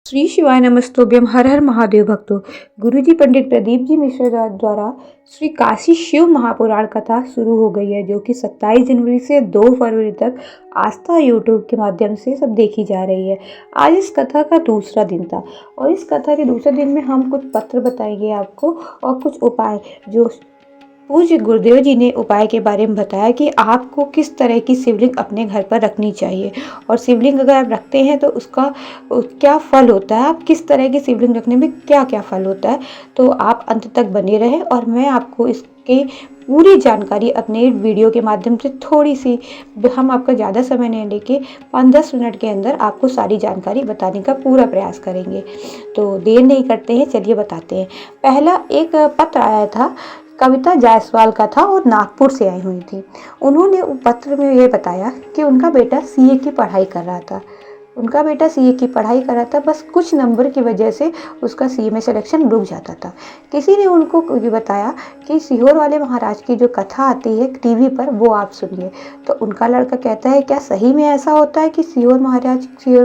श्री शिवाय नमस्तोभ्यम। हर हर महादेव भक्तों। गुरुजी पंडित प्रदीप जी मिश्र द्वारा श्री काशी शिव महापुराण कथा शुरू हो गई है, जो कि 27 जनवरी से 2 फरवरी तक आस्था यूट्यूब के माध्यम से सब देखी जा रही है। आज इस कथा का दूसरा दिन था और इस कथा के दूसरे दिन में हम कुछ पत्र बताएंगे आपको और कुछ उपाय जो पूज्य गुरुदेव जी ने उपाय के बारे में बताया कि आपको किस तरह की शिवलिंग अपने घर पर रखनी चाहिए और शिवलिंग अगर आप रखते हैं तो उसका क्या फल होता है, आप किस तरह की शिवलिंग रखने में क्या क्या फल होता है। तो आप अंत तक बने रहें और मैं आपको इसके पूरी जानकारी अपने वीडियो के माध्यम से थोड़ी सी, हम आपका ज़्यादा समय नहीं लेके 5-10 मिनट के अंदर आपको सारी जानकारी बताने का पूरा प्रयास करेंगे। तो देर नहीं करते हैं, चलिए बताते हैं। पहला एक पत्र आया था, कविता जायसवाल का था और नागपुर से आई हुई थी। उन्होंने पत्र में ये बताया कि उनका बेटा सीए की पढ़ाई कर रहा था। बस कुछ नंबर की वजह से उसका सीए में सिलेक्शन रुक जाता था। किसी ने उनको ये बताया कि सीहोर वाले महाराज की जो कथा आती है टीवी पर, वो आप सुनिए। तो उनका लड़का कहता है, क्या सही में ऐसा होता है कि सीहोर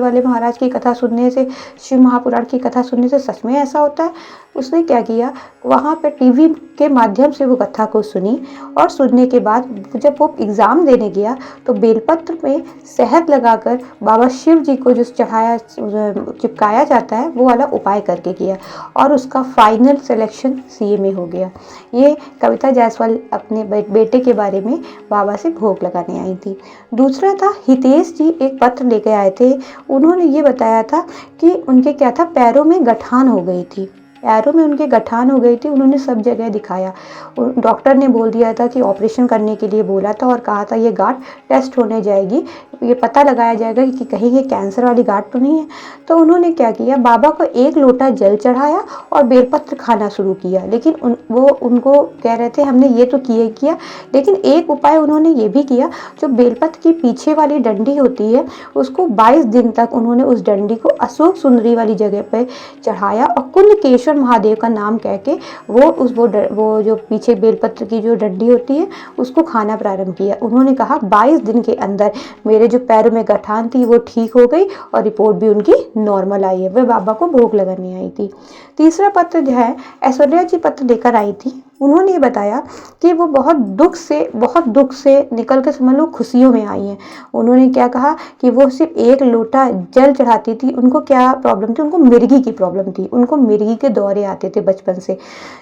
वाले महाराज की कथा सुनने से, शिव महापुराण की कथा सुनने से सच में ऐसा होता है? उसने क्या किया, वहाँ पर टीवी के माध्यम से वो कथा को सुनी और सुनने के बाद जब वो एग्ज़ाम देने गया तो बेलपत्र में शहद लगाकर बाबा शिव जी को जो चिपकाया जाता है वो वाला उपाय करके किया और उसका फाइनल सिलेक्शन सीए में हो गया। ये कविता जायसवाल अपने बेटे के बारे में बाबा से भोग लगाने आई थी। दूसरा था हितेश जी, एक पत्र लेके आए थे। उन्होंने ये बताया था कि उनके क्या था, पैरों में गठान हो गई थी। उन्होंने सब जगह दिखाया। डॉक्टर ने बोल दिया था कि ऑपरेशन करने के लिए बोला था और कहा था ये गांठ टेस्ट होने जाएगी, ये पता लगाया जाएगा कि कहीं ये कैंसर वाली गांठ तो नहीं है। तो उन्होंने क्या किया, बाबा को 1 लोटा जल चढ़ाया और बेलपत्र खाना शुरू किया। लेकिन वो उनको कह रहे थे हमने ये तो किया, लेकिन एक उपाय उन्होंने ये भी किया, जो बेलपत्र की पीछे वाली डंडी होती है उसको 22 दिन तक उन्होंने उस डंडी को अशोक सुंदरी वाली जगह पर चढ़ाया और कुंडकेश्वर महादेव का नाम कह के वो जो पीछे बेलपत्र की जो डंडी होती है उसको खाना प्रारंभ किया। उन्होंने कहा 22 दिन के अंदर मेरे जो पैरों में गठान थी वो ठीक हो गई और रिपोर्ट भी उनकी नॉर्मल आई है। वह बाबा को भोग लगाने आई थी। तीसरा पत्र जो है ऐश्वर्या जी पत्र लेकर आई थी। उन्होंने बताया कि वो बहुत दुख से निकल कर समझ लो खुशियों में आई हैं। उन्होंने क्या कहा कि वो सिर्फ 1 लोटा जल चढ़ाती थी। उनको क्या प्रॉब्लम थी, उनको मिर्गी की प्रॉब्लम थी। उनको मिर्गी के दौरे आते थे बचपन से।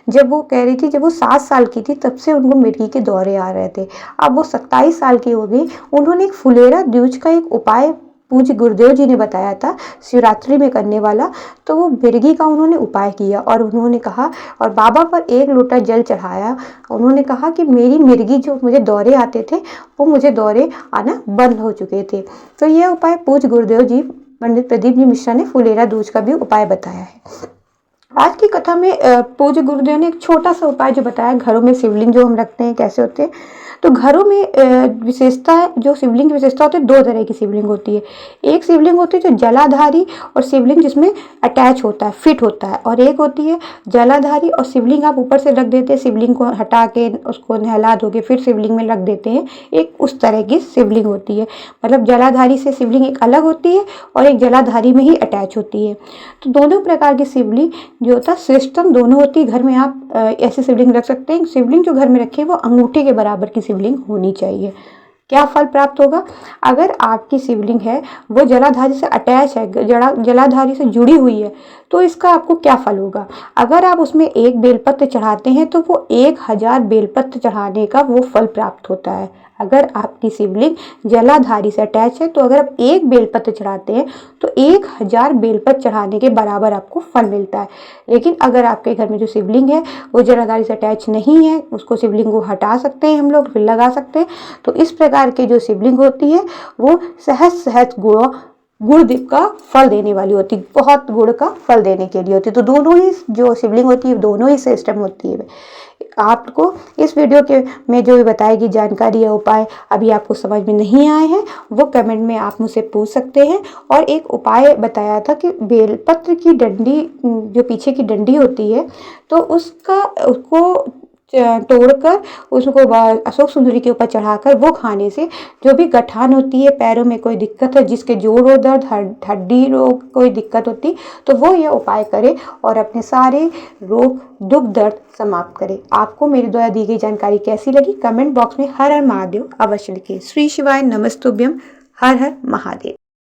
जब वो कह रही थी जब वो 7 साल की थी तब से उनको मिर्गी के दौरे आ रहे थे। अब वो 27 साल की हो गई। उन्होंने एक फुलेरा द्विज का एक उपाय पूज्य गुरुदेव जी ने बताया था शिवरात्रि में करने वाला, तो वो मिर्गी का उन्होंने उपाय किया और उन्होंने कहा और बाबा पर 1 लोटा जल चढ़ाया। उन्होंने कहा कि मेरी मिर्गी जो मुझे दौरे आते थे वो मुझे दौरे आना बंद हो चुके थे। तो यह उपाय पूज्य गुरुदेव जी पंडित प्रदीप जी मिश्रा ने फुलेरा दूज का भी उपाय बताया है। आज की कथा में पूज्य गुरुदेव ने एक छोटा सा उपाय जो बताया, घरों में शिवलिंग जो हम रखते हैं कैसे होते हैं। तो घरों में विशेषता जो शिवलिंग की विशेषता होती है, 2 तरह की शिवलिंग होती है। एक शिवलिंग होती है जो जलाधारी और शिवलिंग जिसमें अटैच होता है, फिट होता है, और एक होती है जलाधारी और शिवलिंग आप ऊपर से रख देते हैं, शिवलिंग को हटा के उसको नहला धो के फिर शिवलिंग में रख देते हैं। एक उस तरह की शिवलिंग होती है, मतलब जलाधारी से शिवलिंग एक अलग होती है और एक जलाधारी में ही अटैच होती है। तो दोनों प्रकार की शिवलिंग जो होता है श्रेष्ठतम दोनों होती है। घर में आप ऐसी शिवलिंग रख सकते हैं। शिवलिंग जो घर में रखे वो अंगूठे के बराबर की शिवलिंग होनी चाहिए। क्या फल प्राप्त होगा, अगर आपकी शिवलिंग है वो जलाधारी से अटैच है, जलाधारी से जुड़ी हुई है, तो इसका आपको क्या फल होगा। अगर आप उसमें 1 बेलपत्र चढ़ाते हैं तो वो 1000 बेलपत्र चढ़ाने का वो फल प्राप्त होता है। अगर आपकी शिवलिंग जलाधारी से अटैच है तो अगर आप 1 बेलपत्र चढ़ाते हैं तो 1000 बेलपत्र चढ़ाने के बराबर आपको फल मिलता है। लेकिन अगर आपके घर में जो शिवलिंग है वो जलाधारी से अटैच नहीं है, उसको शिवलिंग को हटा सकते हैं हम लोग, फिर लगा सकते हैं। तो इस प्रकार की जो शिवलिंग होती है वो सहज गुड़ का फल देने वाली होती है, बहुत गुड़ का फल देने के लिए होती है। तो दोनों ही जो शिवलिंग होती है दोनों ही सिस्टम होती है। आपको इस वीडियो के में जो भी बताएगी जानकारी या उपाय अभी आपको समझ में नहीं आए हैं वो कमेंट में आप मुझसे पूछ सकते हैं। और एक उपाय बताया था कि बेलपत्र की डंडी जो पीछे की डंडी होती है तो उसको तोड़कर उसको अशोक सुंदरी के ऊपर चढ़ाकर वो खाने से जो भी गठान होती है, पैरों में कोई दिक्कत है, जिसके जोड़ों दर्द, हड्डी रोग कोई दिक्कत होती, तो वो ये उपाय करे और अपने सारे रोग दुख दर्द समाप्त करे। आपको मेरे द्वारा दी गई जानकारी कैसी लगी कमेंट बॉक्स में हर हर महादेव अवश्य लिखिए। श्री शिवाय नमस्तुभ्यम। हर हर महादेव।